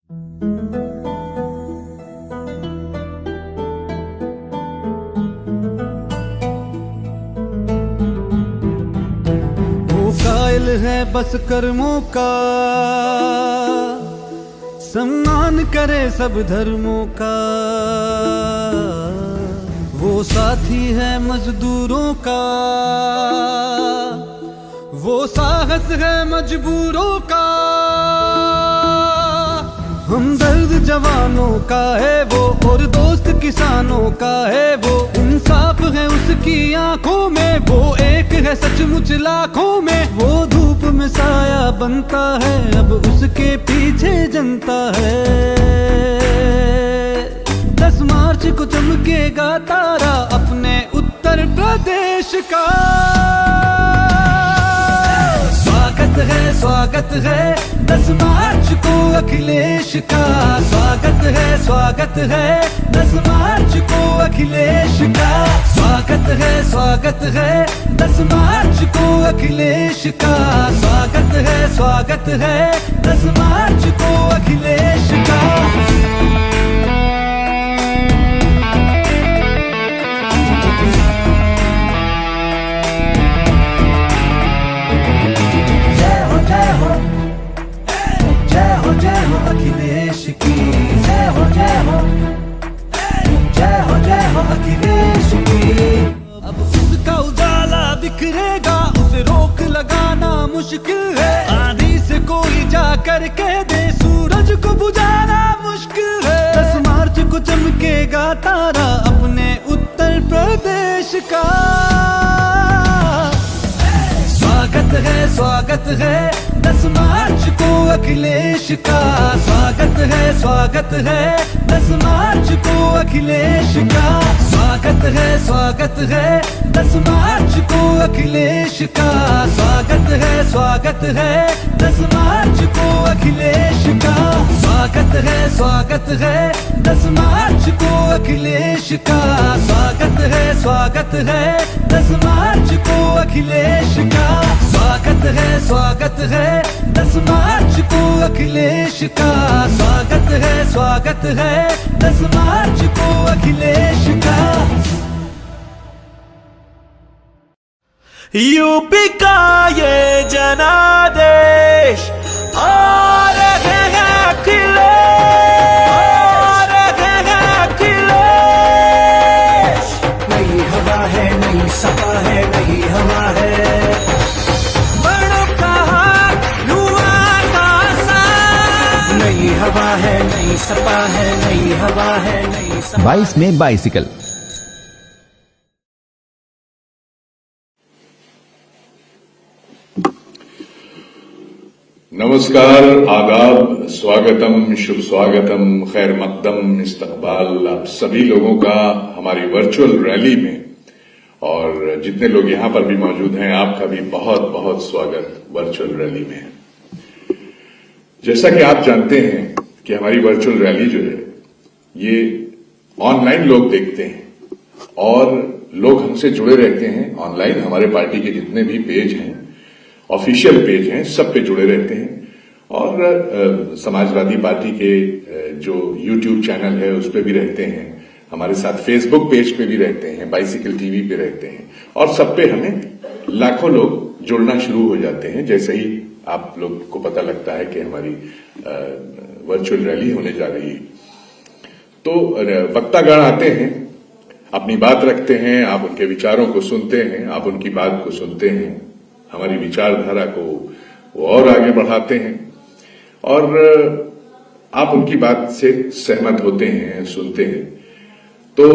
वो कायल है बस कर्मों का, सम्मान करे सब धर्मों का। वो साथी है मजदूरों का, वो साहस है मजबूरों का। हमदर्द जवानों का है वो, और दोस्त किसानों का है वो। इंसाफ है उसकी आंखों में, वो एक है सचमुच लाखों में। वो धूप में साया बनता है, अब उसके पीछे जनता है। 10 मार्च को चमकेगा तारा अपने उत्तर प्रदेश का। स्वागत है 10 मार्च को अखिलेश का। स्वागत है 10 मार्च को अखिलेश का। स्वागत है 10 मार्च को अखिलेश का। स्वागत है 10 मार्च को अखिलेश का। जय हो अखिलेश की, जय हो अखिलेश की। अब उसका उजाला बिखरेगा, उसे रोक लगाना मुश्किल है। आंधी से कोई जा कर कह दे, सूरज को बुझाना मुश्किल है। 10 मार्च को चमकेगा तारा अपने उत्तर प्रदेश का। स्वागत है 10 मार्च को अखिलेश का। स्वागत है 10 मार्च को अखिलेश का। स्वागत है 10 मार्च को अखिलेश का। स्वागत है 10 मार्च को अखिलेश का। स्वागत है 10 मार्च को अखिलेश का। स्वागत है 10 मार्च को अखिलेश का। स्वागत है 10 मार्च को अखिलेश का। स्वागत है 10 मार्च को अखिलेश का। यूपी का ये जनादेश आ रहे हैं अखिलेश, नई हवा है, नई सपा है, नई हवा है। नई हवा है, नई सपा है, नई हवा है, नई सपा। 22 में बाइसिकल। नमस्कार, आदाब, स्वागतम, शुभ स्वागतम, खैर मकदम, इस्तकबाल आप सभी लोगों का हमारी वर्चुअल रैली में। और जितने लोग यहां पर भी मौजूद हैं, आपका भी बहुत बहुत स्वागत वर्चुअल रैली में। जैसा कि आप जानते हैं कि हमारी वर्चुअल रैली जो है ये ऑनलाइन लोग देखते हैं और लोग हमसे जुड़े रहते हैं ऑनलाइन। हमारे पार्टी के जितने भी पेज हैं, ऑफिशियल पेज हैं, सब पे जुड़े रहते हैं। और समाजवादी पार्टी के जो यूट्यूब चैनल है उस पे भी रहते हैं, हमारे साथ फेसबुक पेज पे भी रहते हैं, बाइसिकल टीवी पे रहते हैं। और सब पे हमें लाखों लोग जुड़ना शुरू हो जाते हैं जैसे ही आप लोग को पता लगता है कि हमारी वर्चुअल रैली होने जा रही है। तो वक्तागण आते हैं, अपनी बात रखते हैं, आप उनके विचारों को सुनते हैं, आप उनकी बात को सुनते हैं, हमारी विचारधारा को वो और आगे बढ़ाते हैं और आप उनकी बात से सहमत होते हैं, सुनते हैं। तो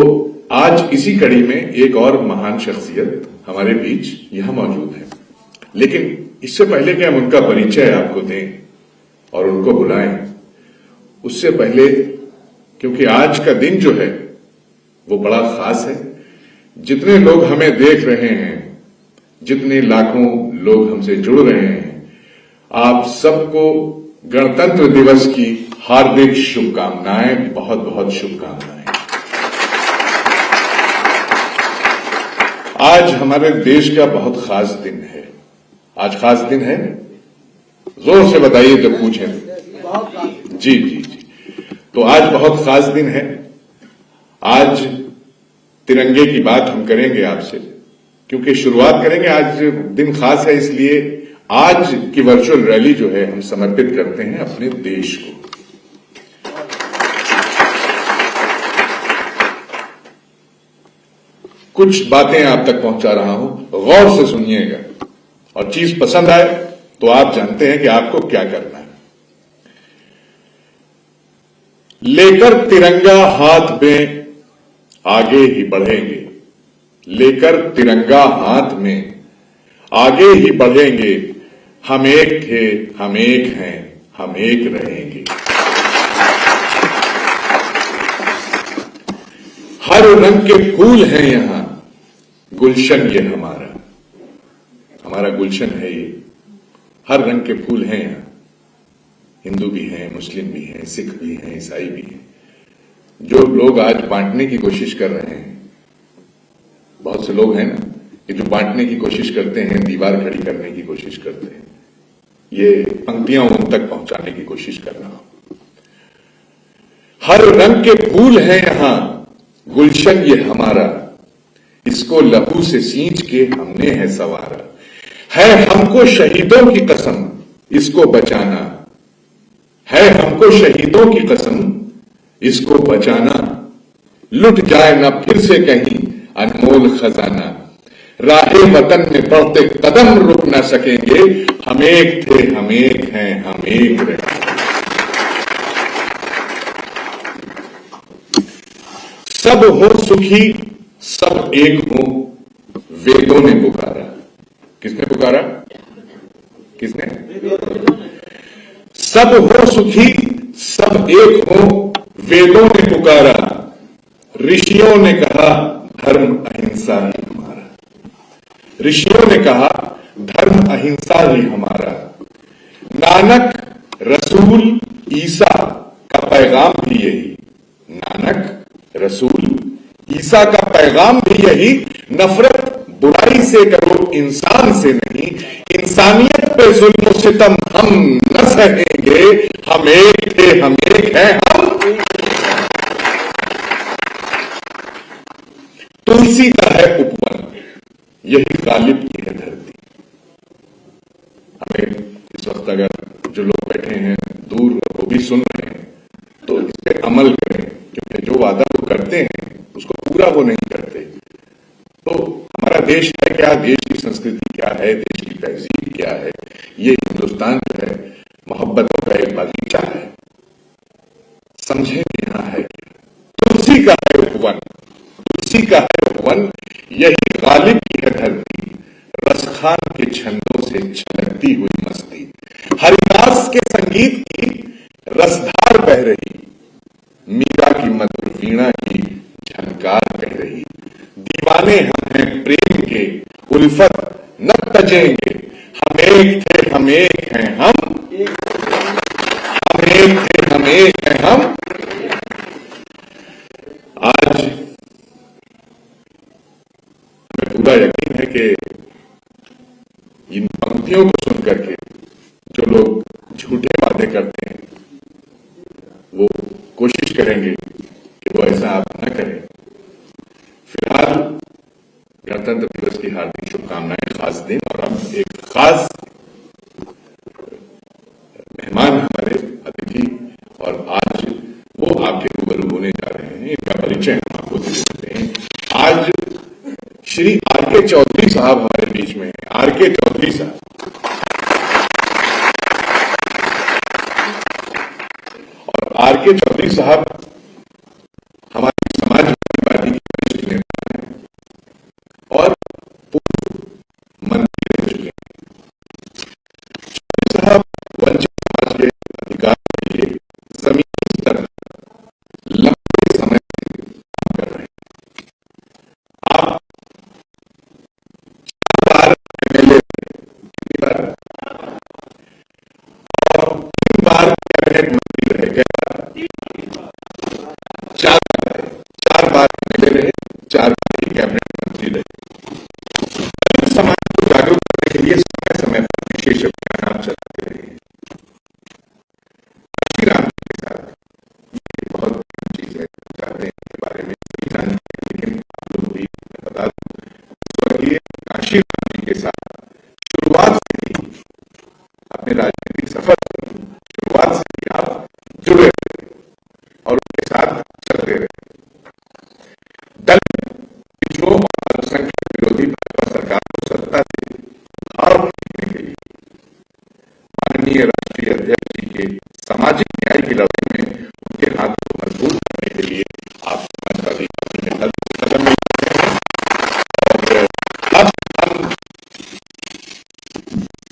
आज इसी कड़ी में एक और महान शख्सियत हमारे बीच यहां मौजूद है, लेकिन इससे पहले कि हम उनका परिचय आपको दें और उनको बुलाएं, उससे पहले क्योंकि आज का दिन जो है वो बड़ा खास है। जितने लोग हमें देख रहे हैं, जितने लाखों लोग हमसे जुड़ रहे हैं, आप सबको गणतंत्र दिवस की हार्दिक शुभकामनाएं, बहुत बहुत शुभकामनाएं। आज हमारे देश का बहुत खास दिन है। आज खास दिन है, जोर से बताइए जब पूछें। जी जी जी। तो आज बहुत खास दिन है। आज तिरंगे की बात हम करेंगे आपसे, क्योंकि शुरुआत करेंगे, आज दिन खास है, इसलिए आज की वर्चुअल रैली जो है हम समर्पित करते हैं अपने देश को। कुछ बातें आप तक पहुंचा रहा हूं, गौर से सुनिएगा, और चीज पसंद आए तो आप जानते हैं कि आपको क्या करना है। लेकर तिरंगा हाथ में आगे ही बढ़ेंगे, लेकर तिरंगा हाथ में आगे ही बढ़ेंगे। हम एक थे, हम एक हैं, हम एक रहेंगे। हर रंग के फूल हैं यहां, गुलशन ये हमारा गुलशन है ये। हर रंग के फूल हैं यहां, हिंदू भी हैं, मुस्लिम भी हैं, सिख भी हैं, ईसाई भी हैं। जो लोग आज बांटने की कोशिश कर रहे हैं, बहुत से लोग हैं ना कि जो बांटने की कोशिश करते हैं, दीवार खड़ी करने की कोशिश करते हैं, ये पंक्तियां उन तक पहुंचाने की कोशिश कर रहा हूं। हर रंग के फूल हैं यहां, गुलशन ये हमारा, इसको लहू से सींच के हमने है संवारा। है हमको शहीदों की कसम इसको बचाना, है हमको शहीदों की कसम इसको बचाना। लुट जाए न फिर से कहीं अनमोल खजाना, राहे वतन में बढ़ते कदम रुक न सकेंगे। हम एक थे, हम एक हैं, हम एक रहेंगे। सब हो सुखी, सब एक हो, वेदों ने पुकारा। किसने पुकारा? किसने? सब हो सुखी, सब एक हो, वेदों ने पुकारा। ऋषियों ने कहा धर्म अहिंसा ही हमारा, ऋषियों ने कहा धर्म अहिंसा ही हमारा। नानक, रसूल, ईसा का पैगाम भी यही। नानक, रसूल, ईसा का पैगाम भी यही। नफरत बुराई से करो, इंसान से नहीं। इंसानियत पे जुल्म सितम हम न सहेंगे। हम एक थे, हम एक हैं, हम। तुलसी का है उपवन, यही गालिब की है धरती। हमें इस वक्त अगर जो लोग बैठे हैं दूर, वो भी सुन रहे हैं, तो इस पे अमल करें, क्योंकि जो वादा वो करते हैं उसको पूरा वो नहीं करते। तो हमारा देश है क्या, देश की संस्कृति क्या है, देश की तहजीब क्या है, ये हिंदुस्तान जो है मोहब्बतों का एक बगीचा है। समझें कि यहां है क्या। तुलसी का है उपवन, तुलसी का है उपवन, यही गालिब की है धरती। रसखान के छंदों से छलकती हुई मस्ती, हरिदास के संगीत की रसधार बह रही। मीरा की मधुर वीणा की झनकार कह रही। दीवाने हम हैं प्रेम के, उल्फत न तजेंगे। हम एक थे, हम एक हैं, हम एक थे, हम एक हैं, हम। आज हमें पूरा यकीन है कि इन पंक्तियों को सुनकर के जो लोग झूठे वादे करते हैं, वो कोशिश करेंगे कि वो ऐसा आप न करें। फिलहाल गणतंत्र दिवस की हार्दिक शुभकामनाएं, खास दिन। और अब एक खास मेहमान हमारे अतिथि, और आज वो आपके रूबरू होने जा रहे हैं, इनका परिचय हम आपको दे देते हैं। आज श्री आर.के. चौधरी साहब हमारे बीच में हैं। आर.के. चौधरी साहब, और आर.के. चौधरी साहब हमारी समाजवादी पार्टी के वरिष्ठ नेता हैं और पूर्व मंत्री रह चुके हैं। चौधरी साहब वंचित समाज के अधिकार के लिए जमीनी स्तर पर लंबे समय से काम कर रहे हैं। आप 4 बार एमएलए, कितनी बार, और 3 बार कैबिनेट मंत्री रहे गए। 4 बार एमएलए रहे, 4 बार कैबिनेट मंत्री रहे। समाज को जागरूक करने के लिए समय समय पर विशेष अभियान आप चलाते रहे। श्री राम के साथ मीनाक्षी जी के साथ शुरुआत से ही अपने राजनीतिक सफर की शुरुआत से ही आप जुड़े रहे और उनके साथ चलते रहे। दल पिछड़ों और अल्पसंख्यक विरोधी भाजपा सरकार को सत्ता से भाव खींचने के लिए माननीय राष्ट्रीय अध्यक्ष जी के सामाजिक न्याय की लड़ाई में उनके हाथों को मजबूत करने के लिए आप समाजवादी पार्टी में कदम मिल रहे हैं। और अब हम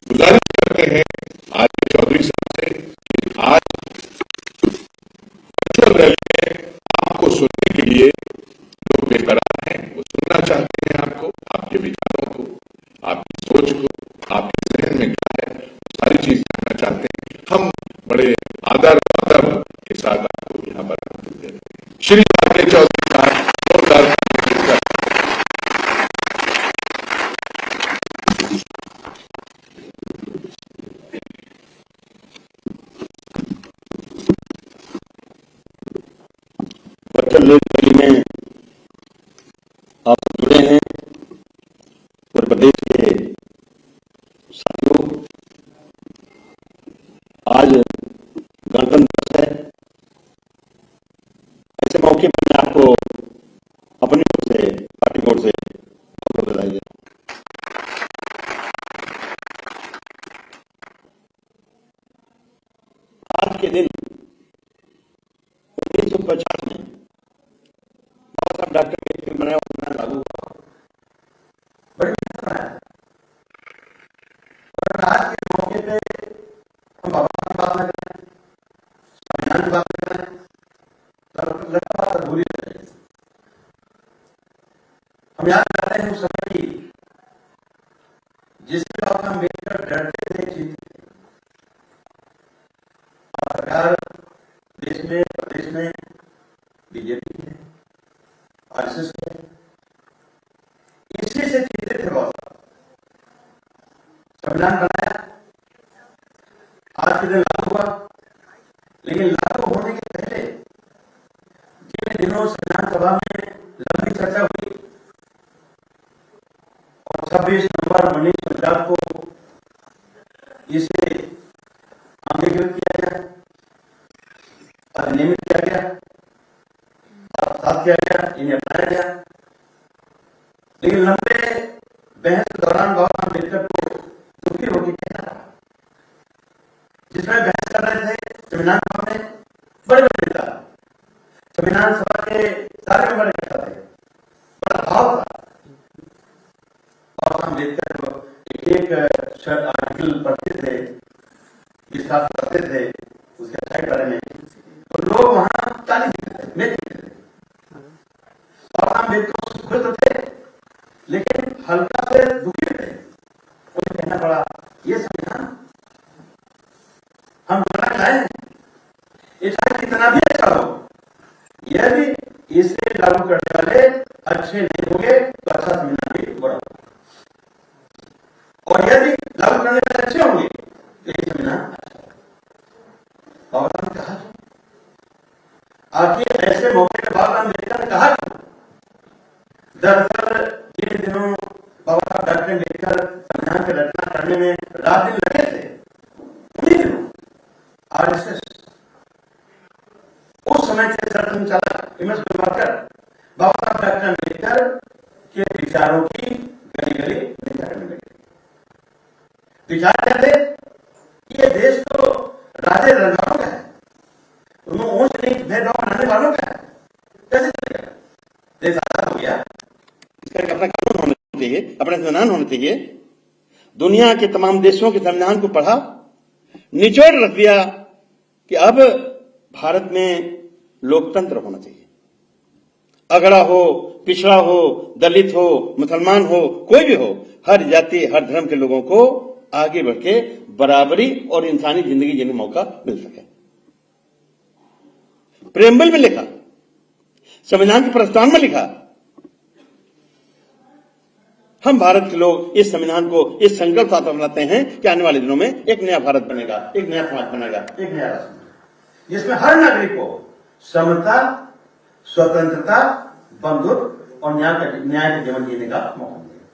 गुजारिश करते हैं आज चौधरी साहब से कि आज वर्चुअल रैली में आपको सुनने के लिए जो बेकरार हैं वो सुनना चाहते हैं, आपको, आपके विचारों को, आपकी सोच को, आपके जहन में क्या है वो सारी चीज जानना चाहते हैं। हम बड़े आदर अदब के साथ आपको यहाँ पर आमंत्रित देते हैं। श्री आर.के. चौधरी साहब जोरदार वर्चुअल रैली में आप जुड़े हैं। उत्तर प्रदेश के साथियों, आज गणतंत्र दिवस है। ऐसे मौके पर मैं आपको अपनी ओर से, पार्टी की ओर से बहुत बधाई देता हूं। आज के दिन 1950 में बाबा साहब डॉक्टर अम्बेडकर बनाया हुआ लागू हुआ। बड़ी बनाया और आज के मौके पे हम बाबा की बात न करें, संविधान की बात करें, तो लगता है अधूरी रह जाए। हम याद करते हैं उस समय की जिससे बाबा अम्बेडकर डरते थे, चीखते थे। सरकार देश में, प्रदेश में बीजेपी है, आरएसएस है, इसी से जीते थे बहुत। संविधान बनाया, आज के दिन लागू हुआ, लेकिन लागू होने के पहले जिन दिनों संविधान सभा में लंबी चर्चा हुई और 26 नवंबर 1950 को इसे अंगीकृत किया गया, अधिनियमित किया गया, किया गया, इन्हें अपनाया गया। लेकिन लंबे बहस के दौरान बाबा अम्बेडकर को दुखी रोटी कहना था, जिसमें बहस कर रहे थे संविधान सभा में बड़े बड़े नेता, संविधान सभा के सारे मेंबर इकट्ठा थे, बड़ा भाव था। बाबा अम्बेडकर एक आर्टिकल पढ़ते थे, डिस्कस करते थे उसके साइड बारे में, तो लोग वहां ताली देते थे। बाबा अम्बेडकर खुश तो थे, लेकिन हल्का से दुखी थे। उन्हें कहना पड़ा, ये संविधान हम बनाना चाहें, ये चाहे कितना भी अच्छा हो, यह भी इसे लागू करने वाले अच्छे नहीं होंगे तो अच्छा संविधान भी बुरा होगा, और यदि लागू करने वाले अच्छे होंगे तो ये संविधान अच्छा होगा। बाबा ने कहा, आखिर ऐसे मौके पर बाबा अम्बेडकर ने कहा, दरअसल जिन दिनों बाबा साहब डॉक्टर अम्बेडकर संविधान की रचना करने में रात दिन लगे थे, उन्हीं दिनों आरएसएस उस समय के सरसंघ चालक एमएस विभाकर बाबा साहब डॉक्टर अम्बेडकर के विचारों की गली गली निंदा करने लगे। विचार क्या थे कि ये देश तो राजे रंगारों का है, उन्होंने ऊंच नीच भेदभाव बनाने वालों का है, कैसे चलेगा? देश आजाद हो गया, इसका अपना कानून होना चाहिए, अपना संविधान होना चाहिए। दुनिया के तमाम देशों के संविधान को पढ़ा, निचोड़ रख दिया कि अब भारत में लोकतंत्र होना चाहिए। अगड़ा हो, पिछड़ा हो, दलित हो, मुसलमान हो, कोई भी हो, हर जाति, हर धर्म के लोगों को आगे बढ़ के बराबरी और इंसानी जिंदगी जीने का मौका मिल सके। प्रेमबल में लिखा, संविधान के प्रस्तावना में लिखा, हम भारत के लोग इस संविधान को इस संकल्प साथ अपनाते हैं कि आने वाले दिनों में एक नया भारत बनेगा, एक नया समाज बनेगा, एक नया राष्ट्र बनेगा, जिसमें हर नागरिक को समता, स्वतंत्रता, बंधुत्व और न्याय का जीवन जीने का मौका मिलेगा।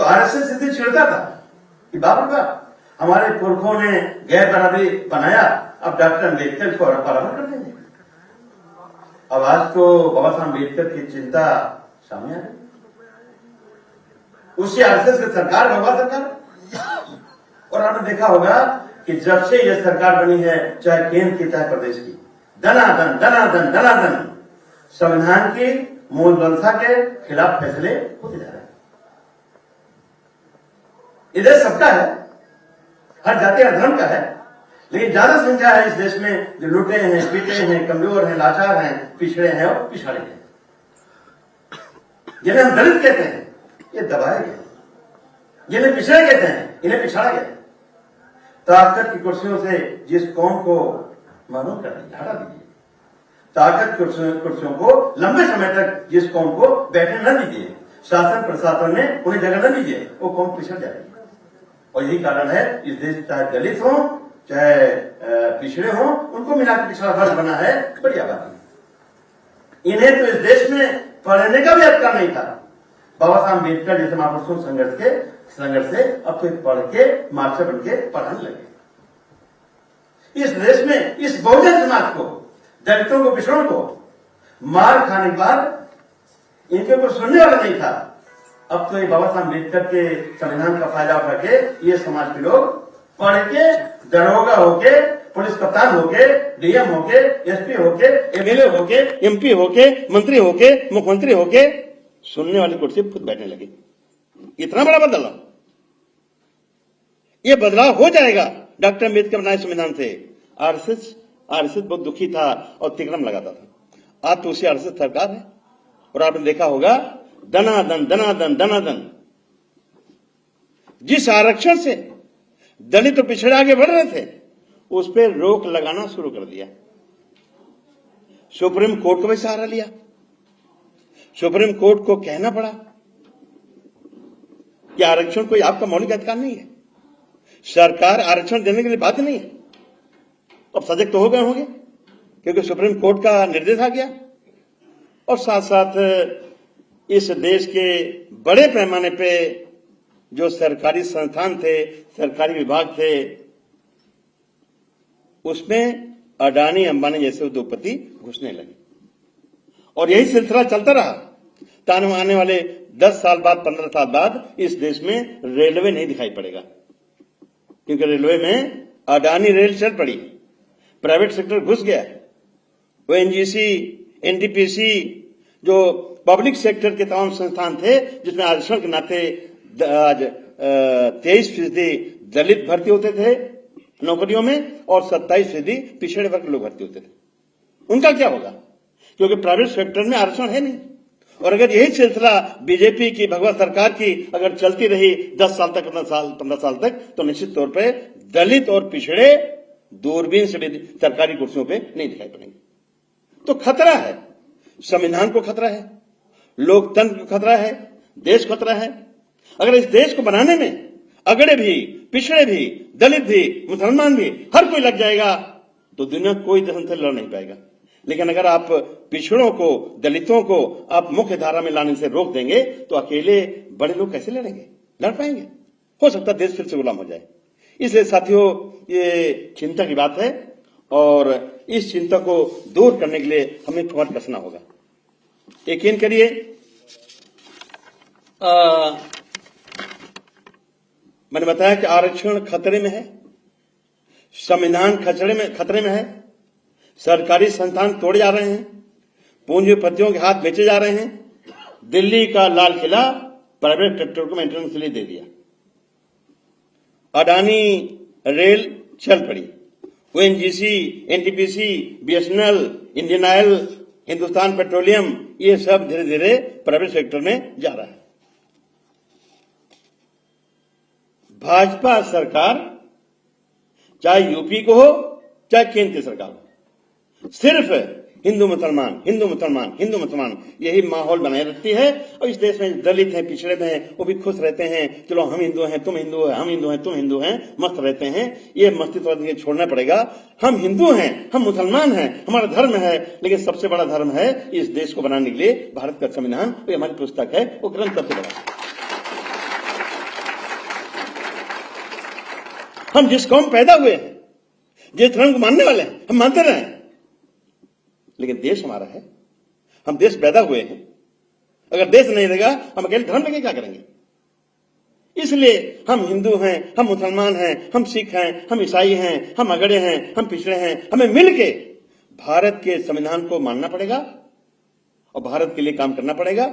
तो आरएसएस इतनी चिढ़ता था कि बाप रे बाप, हमारे पुरखों ने गैर बराबरी बनाया, अब डॉक्टर अम्बेडकर इसको बराबर कर देंगे। अब आज तो बाबा साहब अम्बेडकर की चिंता सामने आ गई। उससे आरएसएस की सरकार, बाबा सरकार। और आपने देखा होगा कि जब से यह सरकार बनी है, चाहे केंद्र की चाहे प्रदेश की, दनादन दनादन दनादन संविधान की मूल मंशा के खिलाफ फैसले होते जा रहे हैं। ये देश सबका है, हर जाति हर धर्म का है, लेकिन ज्यादा संख्या है इस देश में जो लुटे हैं, पीटे हैं, कमजोर हैं, लाचार हैं, पिछड़े हैं और पिछाड़े हैं, जिन्हें हम दलित कहते हैं, ये दबाए गए। जिन्हें पिछड़े कहते हैं, इन्हें पिछाड़ा गया। ताकत की कुर्सियों से जिस कौम को महरूम कर दीजिए, हटा दीजिए। ताकत कुर्सियों को लंबे समय तक जिस कौम को बैठने न दीजिए, शासन प्रशासन में उन्हें जगह न दीजिए, वो कौम पिछड़ जाएगी। और यही कारण है इस देश चाहे दलित हो चाहे पिछड़े हो, उनको मिलाकर पिछड़ा वर्ग बना है, बड़ी आबादी। इन्हें तो इस देश में पढ़ने का भी अधिकार नहीं था। बाबा साहब अम्बेडकर जैसे महापुरुषों संघर्ष से अब तो पढ़ के मार्शल बन के पढ़ाने लगे। इस देश में इस बहुजन समाज को, दलितों को, पिछड़ों को मार खाने के बाद इनके ऊपर सुनने वाला नहीं था। अब तो ये बाबा साहब अम्बेडकर के संविधान का फायदा उठा के ये समाज के लोग पढ़ के दरोगा होके, पुलिस कप्तान होके, डीएम होके, एसपी होके, एमएलए होके, एमपी होके, मंत्री होके, मुख्यमंत्री होके सुनने वाली कुर्सी खुद बैठने लगे। इतना बड़ा बदलाव, ये बदलाव हो जाएगा डॉक्टर अम्बेडकर बनाए संविधान से। आरएसएस बहुत दुखी था और तिकड़म लगाता था। आज तो उसी आरएसएस सरकार है। और आपने देखा होगा दनादन दनादन दनादन जिस आरक्षण से दलित और पिछड़े आगे बढ़ रहे थे, उस पर रोक लगाना शुरू कर दिया। सुप्रीम कोर्ट को भी सहारा लिया। सुप्रीम कोर्ट को कहना पड़ा कि आरक्षण कोई आपका मौलिक अधिकार नहीं है, सरकार आरक्षण देने के लिए बाध्य नहीं है। अब सजग तो हो गए होंगे क्योंकि सुप्रीम कोर्ट का निर्देश आ गया। और साथ साथ इस देश के बड़े पैमाने पे जो सरकारी संस्थान थे, सरकारी विभाग थे, उसमें अडानी अंबानी जैसे उद्योगपति घुसने लगे। और यही सिलसिला चलता रहा। तान आने वाले 10 साल बाद, 15 साल बाद इस देश में रेलवे नहीं दिखाई पड़ेगा, क्योंकि रेलवे में अडानी रेल चल पड़ी, प्राइवेट सेक्टर घुस गया। वो एनजीसी, एनटीपीसी, जो पब्लिक सेक्टर के तमाम संस्थान थे जिसमें आरक्षण के नाते आज 23% दलित भर्ती होते थे नौकरियों में और 27% पिछड़े वर्ग के लोग भर्ती होते थे। उनका क्या होगा? क्योंकि प्राइवेट सेक्टर में आरक्षण है नहीं। और अगर यही सिलसिला बीजेपी की, भगवा सरकार की अगर चलती रही 10 साल तक, 15 साल तक, तो निश्चित तौर पे दलित और पिछड़े दूरबीन से भी सरकारी कुर्सियों पे नहीं दिखाई पड़ेंगे। तो खतरा है, संविधान को खतरा है, लोकतंत्र को खतरा है, देश को खतरा है। अगर इस देश को बनाने में अगड़े भी, पिछड़े भी, दलित भी, मुसलमान भी, हर कोई लग जाएगा तो दुनिया कोई देश से लड़ नहीं पाएगा। लेकिन अगर आप पिछड़ों को, दलितों को आप मुख्य धारा में लाने से रोक देंगे तो अकेले बड़े लोग कैसे लड़ेंगे? लड़ पाएंगे? हो सकता है देश फिर से गुलाम हो जाए। इसलिए साथियों, ये चिंता की बात है और इस चिंता को दूर करने के लिए हमें कमर कसना होगा। यकीन करिए, मैंने बताया कि आरक्षण खतरे में है, संविधान खतरे में है, सरकारी संस्थान तोड़े जा रहे हैं, पूंजीपतियों के हाथ बेचे जा रहे हैं। दिल्ली का लाल किला प्राइवेट सेक्टर को मेंटेनेंस के लिए दे दिया। अडानी रेल चल पड़ी, ONGC, NTPC, BSNL, Indian oil, Hindustan petroleum, ये सब धीरे धीरे प्राइवेट सेक्टर में जा रहा है। भाजपा सरकार चाहे यूपी को हो चाहे केंद्र की सरकार हो, सिर्फ हिंदू मुसलमान, हिंदू मुसलमान, हिंदू मुसलमान, यही माहौल बनाए रखती है। और इस देश में दलित हैं, पिछड़े में हैं, वो भी खुश रहते हैं। चलो हम हिंदू हैं, तुम हिंदू हैं, हम हिंदू हैं, तुम हिंदू हैं, मस्त रहते हैं। ये मस्ती तो छोड़ना पड़ेगा। हम हिंदू हैं, हम मुसलमान हैं, हमारा धर्म है, लेकिन सबसे बड़ा धर्म है इस देश को बनाने के लिए भारत का संविधान, वो हमारी पुस्तक है, वो ग्रंथ सबसे बड़ा है। हम जिस कौम पैदा हुए हैं, जिस धर्म को मानने वाले हैं, हम मानते रहे, लेकिन देश हमारा है, हम देश पैदा हुए हैं। अगर देश नहीं रहेगा, हम अकेले धर्म लेके क्या करेंगे? इसलिए हम हिंदू हैं, हम मुसलमान हैं, हम सिख हैं, हम ईसाई हैं, हम अगड़े हैं, हम पिछड़े हैं, हमें मिलके भारत के संविधान को मानना पड़ेगा और भारत के लिए काम करना पड़ेगा।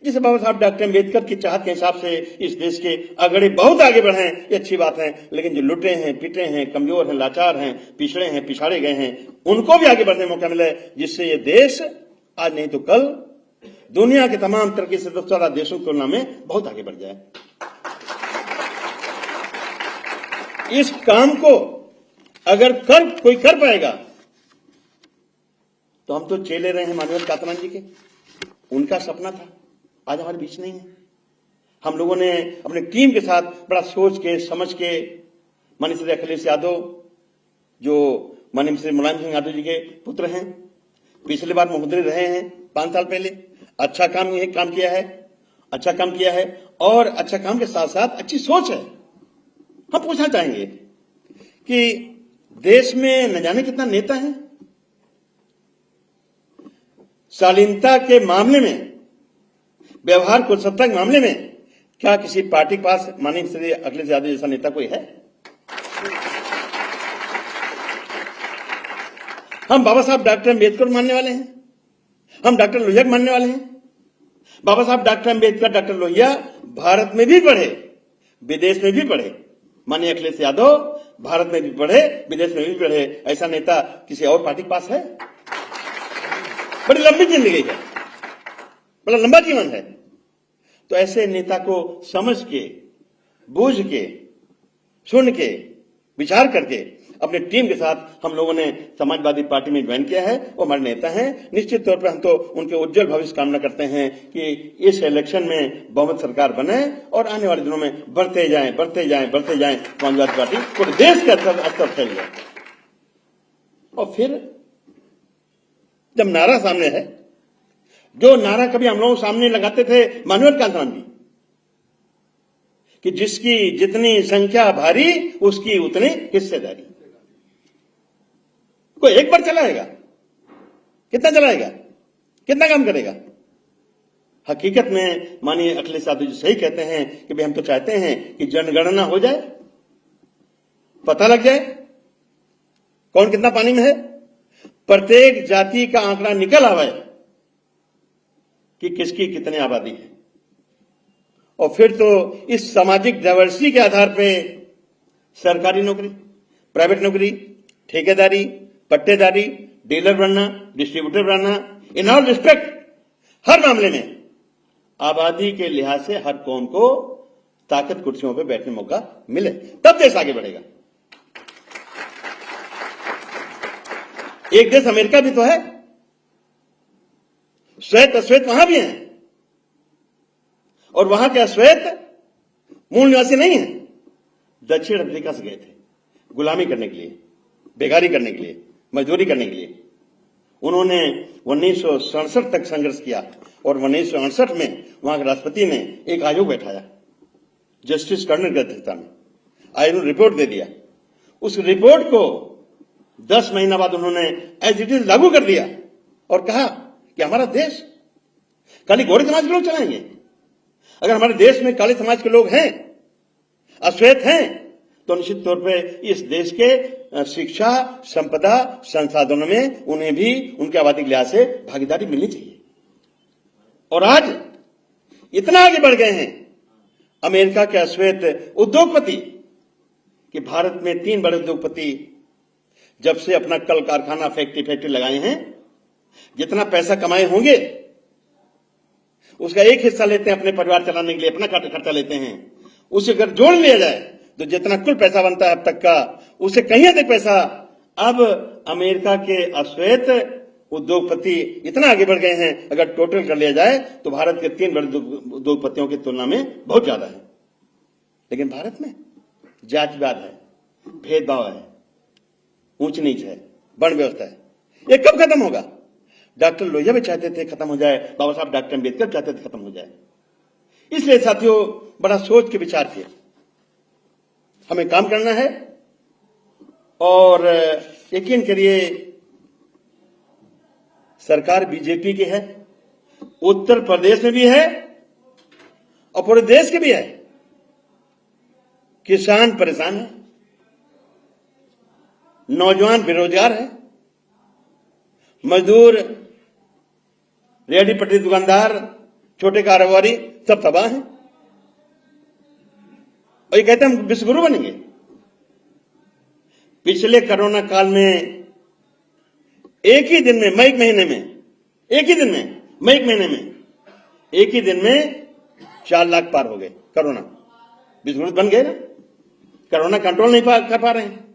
जिसे बाबा साहब डॉक्टर अम्बेडकर की चाहत के हिसाब से इस देश के अगड़े बहुत आगे बढ़े हैं, ये अच्छी बात है, लेकिन जो लुटे हैं, पिटे हैं, कमजोर हैं, लाचार हैं, पिछड़े हैं, पिछाड़े गए हैं, उनको भी आगे बढ़ने का मौका मिले, जिससे ये देश आज नहीं तो कल दुनिया के तमाम तरक्की से देशों की तुलना में बहुत आगे बढ़ जाए। इस काम को अगर कोई कर पाएगा तो हम तो चेले रहे हैं मानवेंद्र कातरान जी के, उनका सपना था, आज हमारे बीच नहीं है। हम लोगों ने अपने टीम के साथ बड़ा सोच के समझ के, माननीय श्री अखिलेश यादव जो माननीय श्री मुलायम सिंह यादव जी के पुत्र हैं, पिछले बार महोदय रहे हैं 5 साल पहले, अच्छा काम किया है और अच्छा काम के साथ साथ अच्छी सोच है। हम पूछना चाहेंगे कि देश में न जाने कितना नेता है, शालीनता के मामले में, व्यवहार कुशलता के मामले में क्या किसी पार्टी के पास माननीय श्री अखिलेश यादव जैसा नेता कोई है? हम बाबा साहब डॉक्टर अम्बेडकर मानने वाले हैं, हम डॉक्टर लोहिया को मानने वाले हैं। बाबा साहब डॉक्टर अम्बेडकर, डॉक्टर लोहिया भारत में भी पढ़े, विदेश में भी पढ़े। माननीय अखिलेश यादव भारत में भी पढ़े, विदेश में भी पढ़े। ऐसा नेता किसी और पार्टी के पास है? बड़ी लंबी जिंदगी है, बड़ा लंबा जीवन है। तो ऐसे नेता को समझ के, बूझ के, सुन के, विचार करके अपने टीम के साथ हम लोगों ने समाजवादी पार्टी में ज्वाइन किया है। वो हमारे नेता हैं। निश्चित तौर पर हम तो उनके उज्जवल भविष्य कामना करते हैं कि इस इलेक्शन में बहुमत सरकार बने और आने वाले दिनों में बढ़ते जाएं समाजवादी पार्टी पूरे देश के स्तर फैल जाए। और फिर जब नारा सामने है, जो नारा कभी हम लोग सामने लगाते थे मानवेंद्र कातरान जी कि जिसकी जितनी संख्या भारी उसकी उतनी हिस्सेदारी। कोई एक बार चलाएगा? कितना चलाएगा? कितना काम करेगा? हकीकत में माननीय अखिलेश यादव जी सही कहते हैं कि भाई हम तो चाहते हैं कि जनगणना हो जाए, पता लग जाए कौन कितना पानी में है, प्रत्येक जाति का आंकड़ा निकल आवे कि किसकी कितनी आबादी है। और फिर तो इस सामाजिक डाइवर्सिटी के आधार पे सरकारी नौकरी, प्राइवेट नौकरी, ठेकेदारी, पट्टेदारी, डीलर बनना, डिस्ट्रीब्यूटर बनना, इन ऑल रिस्पेक्ट हर मामले में आबादी के लिहाज से हर कौम को ताकत कुर्सियों पर बैठने मौका मिले, तब देश आगे बढ़ेगा। एक देश अमेरिका भी तो है, श्वेत अश्वेत वहां भी हैं, और वहां के अश्वेत मूल निवासी नहीं है, दक्षिण अफ्रीका से गए थे गुलामी करने के लिए, बेगारी करने के लिए, मजदूरी करने के लिए। उन्होंने 1967 तक संघर्ष किया और 1968 में वहां के राष्ट्रपति ने एक आयोग बैठाया जस्टिस कर्नल की अध्यक्षता में, आयोग ने रिपोर्ट दे दिया। उस रिपोर्ट को 10 महीना बाद उन्होंने एज इट इज लागू कर दिया और कहा कि हमारा देश खाली गोरे समाज के लोग चलाएंगे। अगर हमारे देश में काले समाज के लोग हैं, अश्वेत हैं, तो निश्चित तौर पे इस देश के शिक्षा, संपदा, संसाधनों में उन्हें भी उनके आबादी के लिहाज से भागीदारी मिलनी चाहिए। और आज इतना आगे बढ़ गए हैं अमेरिका के अश्वेत उद्योगपति कि भारत में 3 बड़े उद्योगपति जब से अपना कल कारखाना फैक्ट्री लगाए हैं, जितना पैसा कमाए होंगे उसका एक हिस्सा लेते हैं अपने परिवार चलाने के लिए, अपना खर्चा लेते हैं। उसे अगर जोड़ लिया जाए तो जितना कुल पैसा बनता है अब तक का, उससे कहीं अधिक पैसा अब अमेरिका के अश्वेत उद्योगपति इतना आगे बढ़ गए हैं, अगर टोटल कर लिया जाए तो भारत के 3 बड़े उद्योगपतियों की तुलना में बहुत ज्यादा है। लेकिन भारत में जातिवाद है, भेदभाव है, ऊंच नीच है, वर्ण व्यवस्था है। ये कब खत्म होगा? डॉक्टर लोहिया भी चाहते थे खत्म हो जाए, बाबा साहब डॉक्टर अम्बेडकर चाहते थे खत्म हो जाए। इसलिए साथियों बड़ा सोच के विचार किए, हमें काम करना है। और यकीन करिए सरकार बीजेपी की है, उत्तर प्रदेश में भी है और पूरे देश के भी है। किसान परेशान है, नौजवान बेरोजगार है, मजदूर, रेहड़ी पटरी दुकानदार, छोटे कारोबारी सब तबाह हैं और ये कहते हैं हम विश्वगुरु बनेंगे। पिछले कोरोना काल में एक ही दिन में, मई के महीने में, एक ही दिन में 4 लाख पार हो गए। कोरोना विश्वगुरु बन गए ना, कोरोना कंट्रोल नहीं कर पा रहे हैं।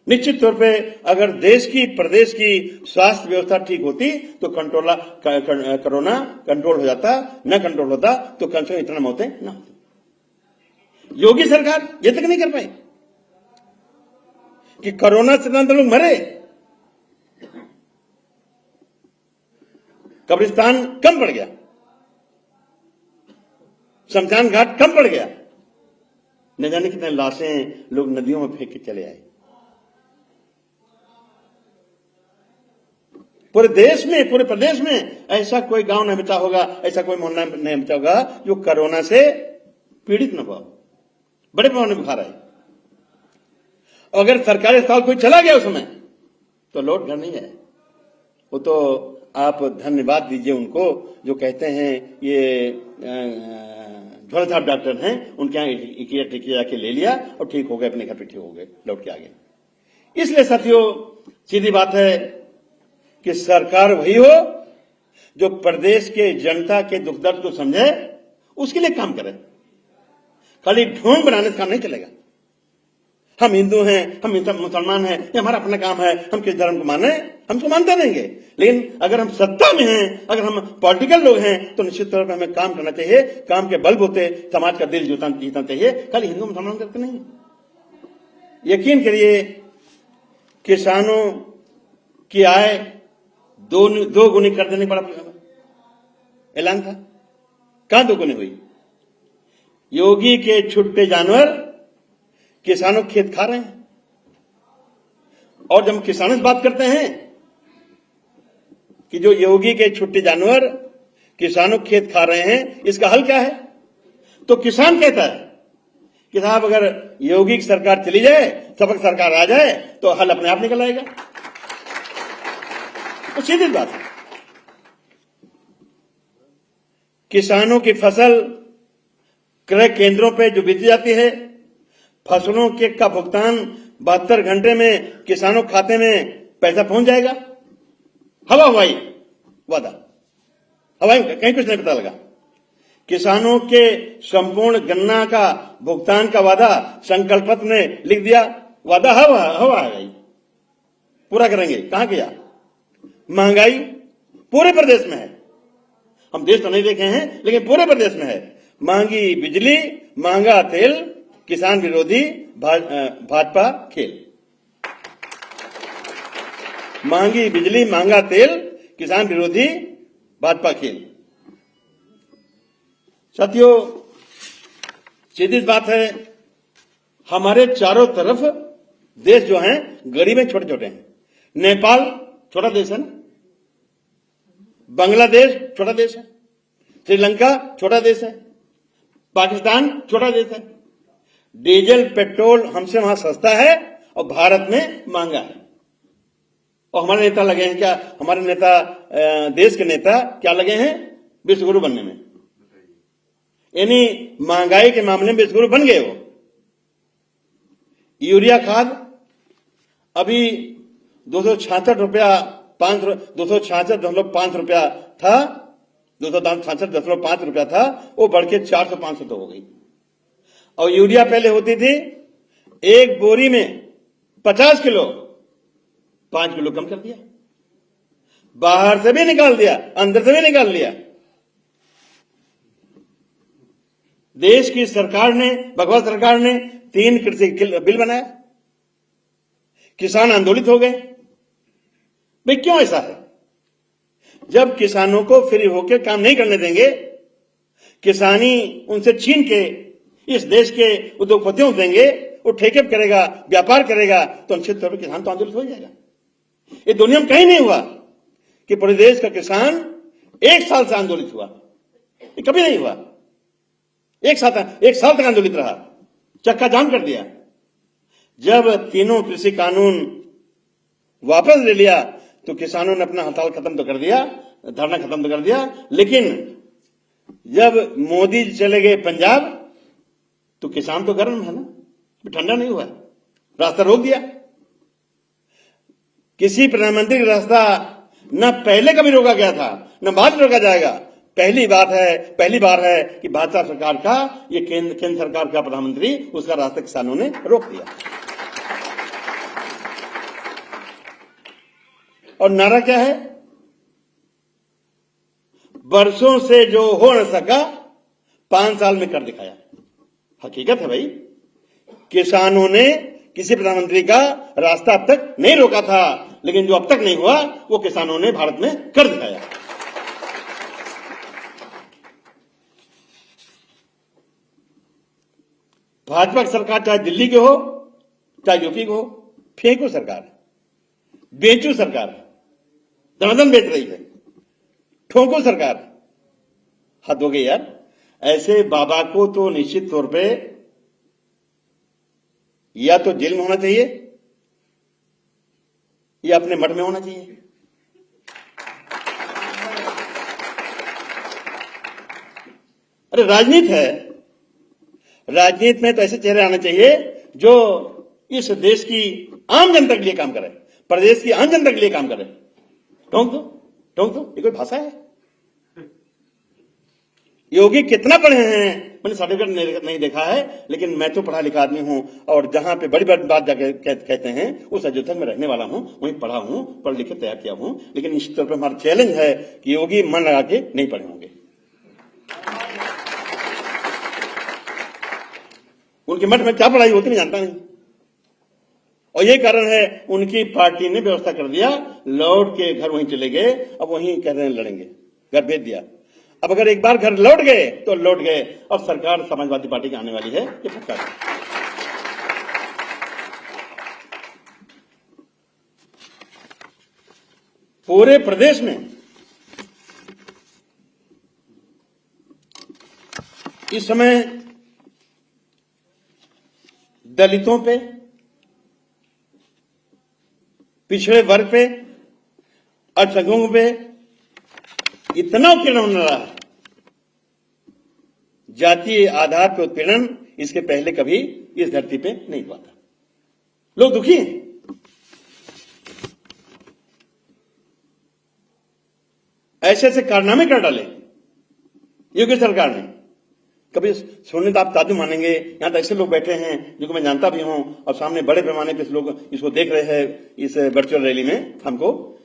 निश्चित तौर पे अगर देश की, प्रदेश की स्वास्थ्य व्यवस्था ठीक होती तो कोरोना कंट्रोल हो जाता, न कंट्रोल होता तो कम से कम इतना मौतें ना होती। योगी सरकार ये तक नहीं कर पाई कि कोरोना से ज्यादा लोग मरे, कब्रिस्तान कम पड़ गया, शमशान घाट कम पड़ गया, न जाने कितने लाशें लोग नदियों में फेंक के चले आए। पूरे देश में, पूरे प्रदेश में ऐसा कोई गांव नहीं बचा होगा, ऐसा कोई मोहल्ला नहीं बचा होगा जो कोरोना से पीड़ित न हुआ। बड़े पैमाने बुखार आए। अगर सरकारी अस्पताल कोई चला गया उस समय तो लौट घर नहीं आए। वो तो आप धन्यवाद दीजिए उनको जो कहते हैं ये झोला छाप डॉक्टर हैं, उनके यहाँ टिकिया के ले लिया और ठीक हो गए, अपने घर पे ठीक हो गए, लौट के आ गए। इसलिए साथियों सीधी बात है कि सरकार वही हो जो प्रदेश के जनता के दुख दर्द को समझे, उसके लिए काम करे। खाली ढोंग बनाने से काम नहीं चलेगा। हम हिंदू हैं, हम मुसलमान हैं, ये हमारा अपना काम है, हम किस धर्म को माने, हम तो मानते रहेंगे। लेकिन अगर हम सत्ता में हैं, अगर हम पॉलिटिकल लोग हैं तो निश्चित तौर पर हमें काम करना चाहिए। काम के बल होते समाज का दिल जीतना चाहिए, खाली हिंदू मुसलमान करते नहीं। यकीन करिए किसानों की आय दो गुनी कर देने का ऐलान था। कहां 2 गुनी हुई? योगी के छुट्टे जानवर किसानों खेत खा रहे हैं। और जब किसानों से बात करते हैं कि जो योगी के छुट्टे जानवर किसानों खेत खा रहे हैं, इसका हल क्या है? तो किसान कहता है कि साहब अगर योगी की सरकार चली जाए, सबक सरकार आ जाए तो हल अपने आप निकल आएगा। तो सीधी बात है। किसानों की फसल क्रय केंद्रों पे जो बेची जाती है, फसलों के का भुगतान 72 घंटे में किसानों खाते में पैसा पहुंच जाएगा। हवाई वादा, हवाई कहीं कुछ नहीं पता लगा। किसानों के संपूर्ण गन्ना का भुगतान का वादा संकल्प पत्र में लिख दिया। वादा हवा है भाई, पूरा करेंगे। कहां किया? महंगाई पूरे प्रदेश में है। हम देश तो नहीं देखे हैं लेकिन पूरे प्रदेश में है। महंगी बिजली, महंगा तेल, किसान विरोधी भाजपा खेल। महंगी बिजली, महंगा तेल, किसान विरोधी भाजपा खेल। साथियों सीधी बात है, हमारे चारों तरफ देश जो हैं गरीब हैं, छोटे छोटे हैं। नेपाल छोटा देश है, बांग्लादेश छोटा देश है, श्रीलंका छोटा देश है, पाकिस्तान छोटा देश है। डीजल पेट्रोल हमसे वहां सस्ता है और भारत में महंगा है। और हमारे नेता लगे हैं क्या? हमारे नेता, देश के नेता क्या लगे हैं? विश्वगुरु बनने में। यानी महंगाई के मामले में विश्वगुरु बन गए वो। यूरिया खाद अभी 266 रुपया 266.5 रुपया था, 266.5 रुपया था, वो बढ़ के 400-500 तो हो गई। और यूरिया पहले होती थी एक बोरी में 50 किलो, 5 किलो कम कर दिया। बाहर से भी निकाल दिया, अंदर से भी निकाल लिया। देश की सरकार ने, भगवत सरकार ने 3 कृषि बिल बनाया। किसान आंदोलित हो गए। भाई क्यों ऐसा है? जब किसानों को फ्री होकर काम नहीं करने देंगे, किसानी उनसे छीन के इस देश के उद्योगपतियों को देंगे वो ठेके पे करेगा, व्यापार करेगा, तो निश्चित तौर पर किसान तो आंदोलित हो जाएगा। ये दुनिया में कहीं नहीं हुआ कि पूरे देश का किसान 1 साल से आंदोलित हुआ, ये कभी नहीं हुआ। 1 साल तक आंदोलित रहा, चक्का जाम कर दिया। जब तीनों कृषि कानून वापस ले लिया तो किसानों ने अपना हड़ताल खत्म तो कर दिया, धरना खत्म तो कर दिया, लेकिन जब मोदी जी चले गए पंजाब तो किसान तो गर्म है ना, ठंडा नहीं हुआ, रास्ता रोक दिया। किसी प्रधानमंत्री का रास्ता न पहले कभी रोका गया था न बाद में रोका जाएगा। पहली बार है कि भाजपा सरकार का, ये केंद्र सरकार का प्रधानमंत्री, उसका रास्ता किसानों ने रोक दिया। और नारा क्या है? बरसों से जो हो न सका 5 साल में कर दिखाया। हकीकत है भाई, किसानों ने किसी प्रधानमंत्री का रास्ता अब तक नहीं रोका था, लेकिन जो अब तक नहीं हुआ वो किसानों ने भारत में कर दिखाया। भाजपा की सरकार चाहे दिल्ली के हो चाहे यूपी के हो, फेंको सरकार, बेचो सरकार, दनादन बेच रही है, ठोको सरकार। हद हो गई यार। ऐसे बाबा को तो निश्चित तौर पे या तो जेल में होना चाहिए या अपने मठ में होना चाहिए। अरे राजनीति है, राजनीति में तो ऐसे चेहरे आने चाहिए जो इस देश की आम जनता के लिए काम करे, प्रदेश की आम जनता के लिए काम करे। ठोक दो, ये कोई भाषा है? योगी कितना पढ़े हैं मैंने सर्टिफिकेट नहीं देखा है, लेकिन मैं तो पढ़ा लिखा आदमी हूं, और जहां पे बड़ी बड़ी बात जाके कहते हैं उस अयोध्या में रहने वाला हूं, वहीं पढ़ा हूं, पढ़ लिख के तैयार किया हूं। लेकिन निश्चित तौर पर हमारा चैलेंज है कि योगी मन लगा के नहीं पढ़े होंगे। उनके मठ में क्या पढ़ाई होती नहीं जानता नहीं, और ये कारण है उनकी पार्टी ने व्यवस्था कर दिया, लौट के घर वहीं चले गए, अब वहीं कह रहे हैं लड़ेंगे, घर भेज दिया। अब अगर एक बार घर लौट गए तो लौट गए, और सरकार समाजवादी पार्टी की आने वाली है, ये पक्का है। पूरे प्रदेश में इस समय दलितों पे, पिछड़े वर्ग पे, अल्पसंख्यकों पे इतना उत्पीड़न होने रहा है, जातीय आधार पर उत्पीड़न इसके पहले कभी इस धरती पे नहीं हुआ था। लोग दुखी हैं। ऐसे ऐसे कारनामे कर डाले योगी सरकार ने। कभी सुनने तो आप ताज्जुब मानेंगे, यहां तो ऐसे लोग बैठे हैं जिनको मैं जानता भी हूं, और सामने बड़े पैमाने पे लोग इसको देख रहे हैं इस वर्चुअल रैली में हमको।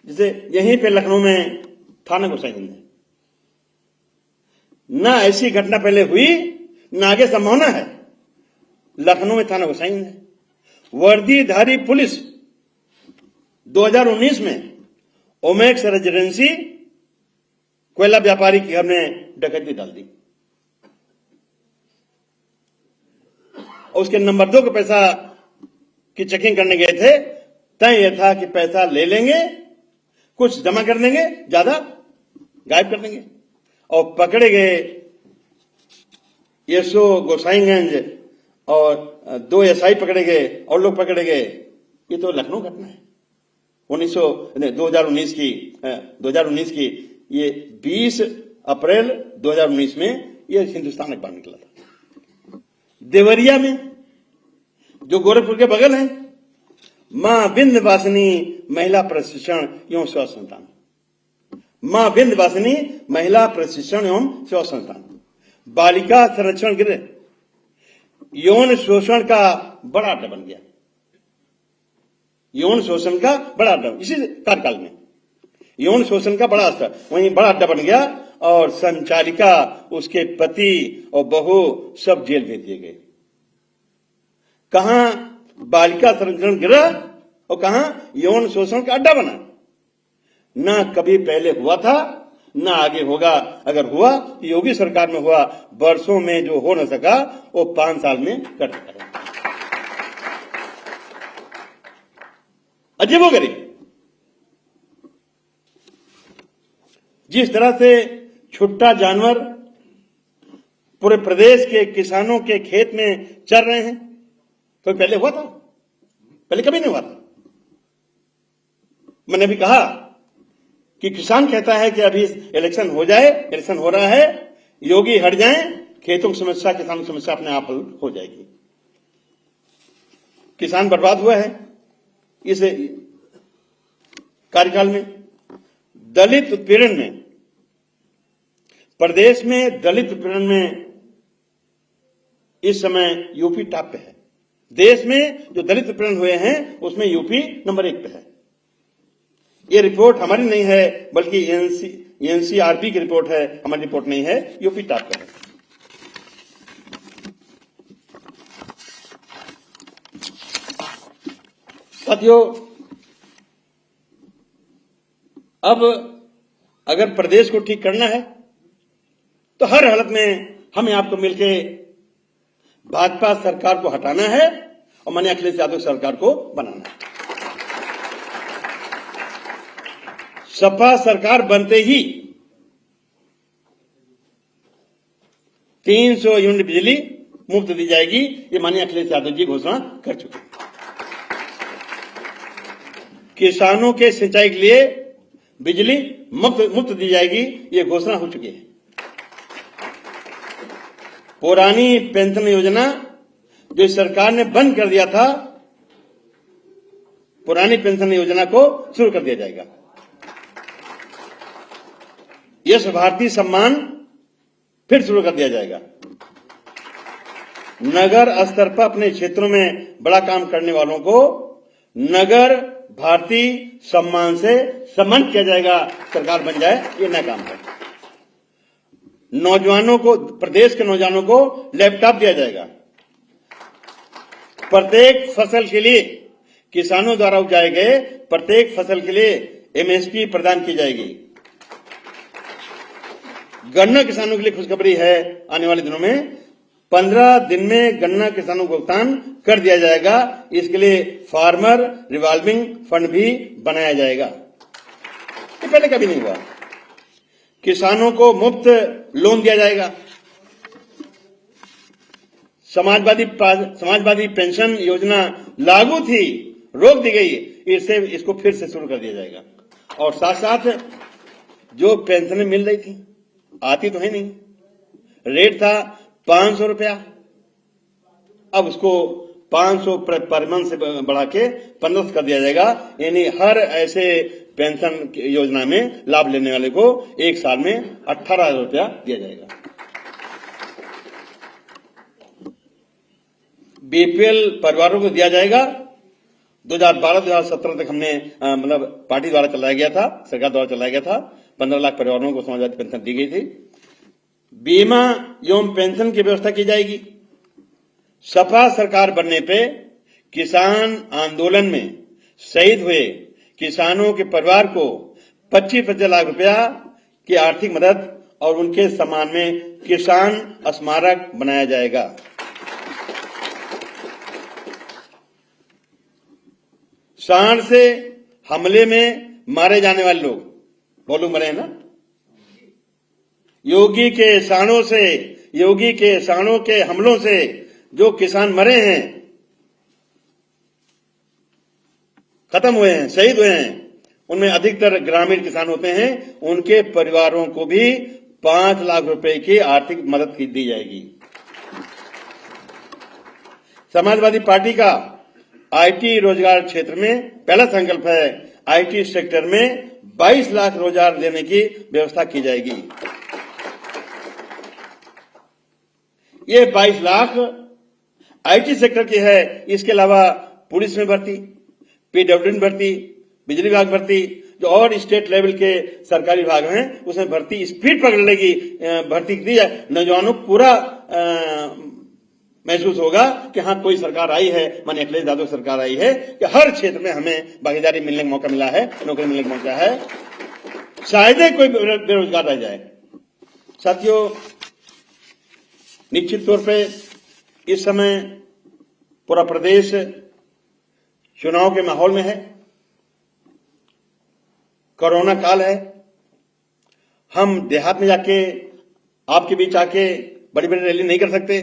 जैसे यहीं पे लखनऊ में थाना गोसाईगंज है, ना ऐसी घटना पहले हुई ना आगे संभावना है। लखनऊ में थाना गोसाईगंज है, वर्दीधारी पुलिस 2019 में ओमेक्स रेजिडेंसी कोयला व्यापारी के घर में डकैती डाल दी, और उसके नंबर 2 के पैसा की चेकिंग करने गए थे। तय यह था कि पैसा ले लेंगे, कुछ जमा कर देंगे, ज्यादा गायब कर देंगे, और पकड़े गए यशो गोसाईगंज, और 2 एसआई पकड़े गए और लोग पकड़े गए। ये तो लखनऊ घटना है 2019 की ये 20 अप्रैल 2019 में ये हिंदुस्तान अखबार निकला था। देवरिया में जो गोरखपुर के बगल है, मां विंध्यवासिनी महिला प्रशिक्षण एवं सेवा संस्थान, मां विंध्यवासिनी महिला प्रशिक्षण एवं सेवा संस्थान, बालिका संरक्षण गृह यौन शोषण का बड़ा अड्डा बन गया। यौन शोषण का बड़ा अड्डा इसी कार्यकाल में, यौन शोषण का बड़ा असर वहीं बड़ा अड्डा बन गया, और संचालिका, उसके पति और बहू सब जेल भेज दिए गए। कहां बालिका संरक्षण गृह और कहां यौन शोषण का अड्डा बना। ना कभी पहले हुआ था, ना आगे होगा। अगर हुआ तो योगी सरकार में हुआ। वर्षों में जो हो न सका वो 5 साल में कर सका। अजीबोगरीब। जिस तरह से छुट्टा जानवर पूरे प्रदेश के किसानों के खेत में चर रहे हैं, तो पहले हुआ था? पहले कभी नहीं हुआ था। मैंने भी कहा कि किसान कहता है कि अभी इलेक्शन हो जाए, इलेक्शन हो रहा है, योगी हट जाएं, खेतों की समस्या, किसानों की समस्या अपने आप हल हो जाएगी। किसान बर्बाद हुआ है इस कार्यकाल में। दलित उत्पीड़न में, प्रदेश में दलित उत्पीड़न में इस समय यूपी टॉप पे है। देश में जो दलित उत्पीड़न हुए हैं उसमें यूपी नंबर 1 पे है। ये रिपोर्ट हमारी नहीं है, बल्कि एनसीआरबी की रिपोर्ट है, हमारी रिपोर्ट नहीं है। यूपी टॉप पे है। साथियों, अब अगर प्रदेश को ठीक करना है तो हर हालत में हमें आपको मिलकर भाजपा सरकार को हटाना है और माननीय अखिलेश यादव सरकार को बनाना है। सपा सरकार बनते ही 300 यूनिट बिजली मुफ्त दी जाएगी, ये माननीय अखिलेश यादव जी घोषणा कर चुके हैं। किसानों के सिंचाई के लिए बिजली मुफ्त दी जाएगी, ये घोषणा हो चुकी है। पुरानी पेंशन योजना जो सरकार ने बंद कर दिया था, पुरानी पेंशन योजना को शुरू कर दिया जाएगा। यश भारती सम्मान फिर शुरू कर दिया जाएगा। नगर स्तर पर अपने क्षेत्रों में बड़ा काम करने वालों को नगर भारती सम्मान से सम्मानित किया जाएगा। सरकार बन जाए, ये नया काम है। नौजवानों को, प्रदेश के नौजवानों को लैपटॉप दिया जाएगा। प्रत्येक फसल के लिए किसानों द्वारा उपजाए गए प्रत्येक फसल के लिए एमएसपी प्रदान की जाएगी। गन्ना किसानों के लिए खुशखबरी है, आने वाले दिनों में 15 दिन में गन्ना किसानों को भुगतान कर दिया जाएगा। इसके लिए फार्मर रिवॉल्विंग फंड भी बनाया जाएगा। ये पहले कभी नहीं हुआ। किसानों को मुफ्त लोन दिया जाएगा। समाजवादी पेंशन योजना लागू थी, रोक दी गई, इसको फिर से शुरू कर दिया जाएगा। और साथ साथ जो पेंशनें मिल रही थी, आती तो है नहीं, रेट था 500 रुपया, अब उसको 500 पर मंथ से बढ़ा के 1500 कर दिया जाएगा। यानी हर ऐसे पेंशन योजना में लाभ लेने वाले को एक साल में 18,000 रुपया दिया जाएगा। बीपीएल परिवारों को दिया जाएगा। 2012-2017 तक हमने मतलब पार्टी द्वारा चलाया गया था, सरकार द्वारा चलाया गया था। 15 लाख परिवारों को समाजवादी पेंशन दी गई थी। बीमा एवं पेंशन की व्यवस्था की जाएगी। सपा सरकार बनने पे किसान आंदोलन में शहीद हुए किसानों के परिवार को 25-25 लाख रुपया की आर्थिक मदद और उनके सम्मान में किसान स्मारक बनाया जाएगा। सांड से हमले में मारे जाने वाले लोग वो लोग मरे हैं ना, योगी के सांडों के हमलों से जो किसान मरे हैं, खत्म हुए हैं, शहीद हुए हैं, उनमें अधिकतर ग्रामीण किसान होते हैं। उनके परिवारों को भी 5 लाख रुपए की आर्थिक मदद दी जाएगी। समाजवादी पार्टी का आईटी रोजगार क्षेत्र में पहला संकल्प है, आईटी सेक्टर में 22 लाख रोजगार देने की व्यवस्था की जाएगी। ये 22 लाख आईटी सेक्टर की है। इसके अलावा पुलिस में भर्ती, पीडब्ल्यूडी में भर्ती, बिजली विभाग भर्ती, जो और स्टेट लेवल के सरकारी विभाग हैं उसमें भर्ती स्पीड पकड़ लेगी। भर्ती दी जाए, नौजवानों को पूरा महसूस होगा कि हाँ कोई सरकार आई है, माननीय अखिलेश यादव सरकार आई है, कि हर क्षेत्र में हमें भागीदारी मिलने का मौका मिला है, नौकरी मिलने का मौका है, शायद ही कोई बेरोजगार रह जाए। साथियों, निश्चित तौर पे इस समय पूरा प्रदेश चुनाव के माहौल में है। कोरोना काल है, हम देहात में जाके आपके बीच आके बड़ी बड़ी रैली नहीं कर सकते,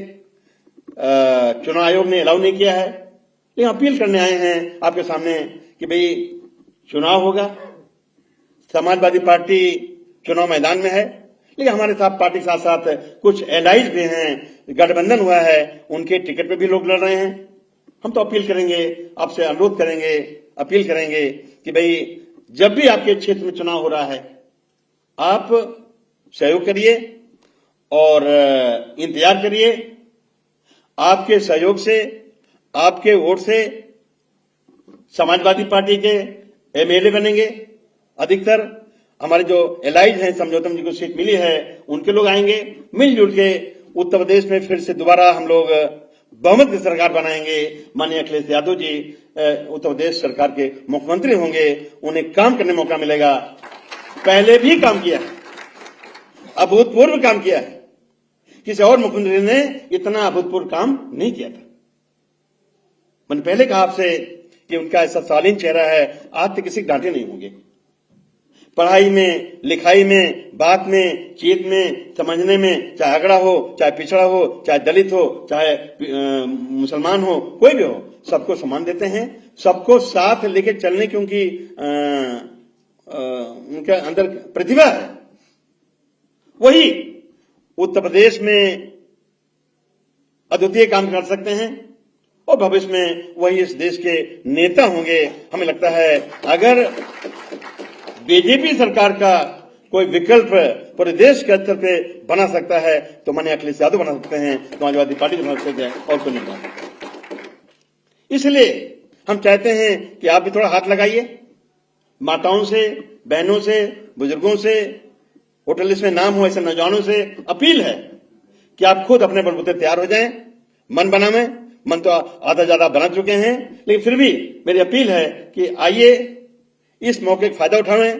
चुनाव आयोग ने अलाउ नहीं किया है, लेकिन अपील करने आए हैं आपके सामने कि भाई चुनाव होगा, समाजवादी पार्टी चुनाव मैदान में है, लेकिन हमारे साथ पार्टी के साथ साथ कुछ एलाइज भी हैं, गठबंधन हुआ है, उनके टिकट पे भी लोग लड़ रहे हैं। हम तो अपील करेंगे, आपसे अनुरोध करेंगे, अपील करेंगे कि भाई जब भी आपके क्षेत्र में चुनाव हो रहा है, आप सहयोग करिए और इंतजार करिए। आपके सहयोग से, आपके वोट से समाजवादी पार्टी के एमएलए बनेंगे। अधिकतर हमारे जो एलाइज हैं, समझौता में जिनको सीट मिली है, उनके लोग आएंगे। मिलजुल के उत्तर प्रदेश में फिर से दोबारा हम लोग बहुमत की सरकार बनाएंगे। माननीय अखिलेश यादव जी उत्तर प्रदेश सरकार के मुख्यमंत्री होंगे, उन्हें काम करने मौका मिलेगा। पहले भी काम किया है, अभूतपूर्व काम किया है, किसी और मुख्यमंत्री ने इतना अभूतपूर्व काम नहीं किया था। मैंने पहले कहा आपसे कि उनका ऐसा शालीन चेहरा है, आज तक किसी डांटे नहीं होंगे। पढ़ाई में, लिखाई में, बात में, चीत में, समझने में, चाहे अगड़ा हो, चाहे पिछड़ा हो, चाहे दलित हो, चाहे मुसलमान हो, कोई भी हो, सबको सम्मान देते हैं। सबको साथ लेके चलने की उनके अंदर प्रतिभा है। वही उत्तर प्रदेश में अद्वितीय काम कर सकते हैं और भविष्य में वही इस देश के नेता होंगे। हमें लगता है अगर बीजेपी सरकार का कोई विकल्प पूरे देश के स्तर पे बना सकता है तो माननीय अखिलेश यादव बना सकते हैं, समाजवादी पार्टी बना सकते हैं, और कोई नहीं बना सकता। इसलिए हम चाहते हैं कि आप भी थोड़ा हाथ लगाइए। माताओं से, बहनों से, बुजुर्गों से, वोटर लिस्ट में नाम हो ऐसे नौजवानों से अपील है कि आप खुद अपने बलबूते तैयार हो जाएं, मन बनावें। मन तो आधा ज्यादा बना चुके हैं, लेकिन फिर भी मेरी अपील है कि आइए इस मौके का फायदा उठावें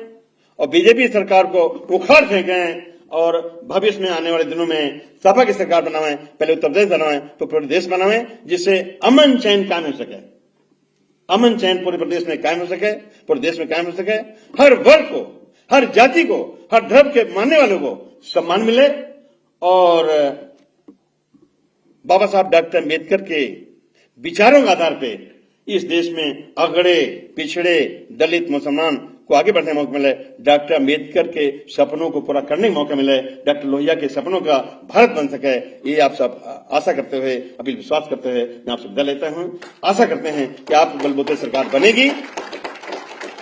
और बीजेपी सरकार को उखाड़ फेंकें और भविष्य में आने वाले दिनों में सपा की सरकार बनावें। पहले उत्तर प्रदेश बनावें तो पूरे देश बनावें, जिससे अमन चैन कायम हो सके, अमन चैन पूरे प्रदेश में कायम हो सके, पूरे देश में कायम हो सके। हर वर्ग को, हर जाति को, हर धर्म के मानने वालों को सम्मान मिले और बाबा साहब डॉक्टर अम्बेडकर के विचारों के आधार पर इस देश में अगड़े, पिछड़े, दलित, मुसलमान को आगे बढ़ने का मौका मिले। डॉक्टर अम्बेडकर के सपनों को पूरा करने का मौका मिले, डॉक्टर लोहिया के सपनों का भारत बन सके, ये आप सब आशा करते हुए, अभी विश्वास करते हुए मैं आपसे विदा लेता हूं। आशा करते हैं कि आप बलबूते सरकार बनेगी,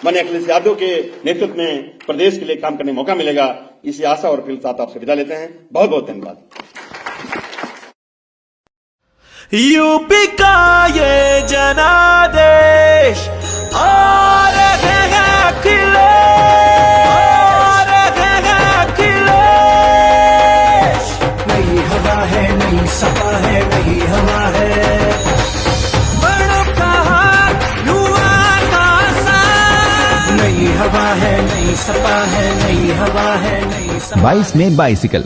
माननीय अखिलेश यादव के नेतृत्व में प्रदेश के लिए काम करने का मौका मिलेगा। इसी आशा और अपील के साथ आपसे विदा लेते हैं। बहुत बहुत धन्यवाद। यूपी का ये जनादेश आ रहे हैं अखिलेश, आ रहे हैं अखिलेश। नई हवा है, नई सपा है, नई हवा है। बड़ों का हाथ, युवा का साथ। नई हवा है, नई सपा है, नई हवा है, नई सपा। 22 में बाइसिकल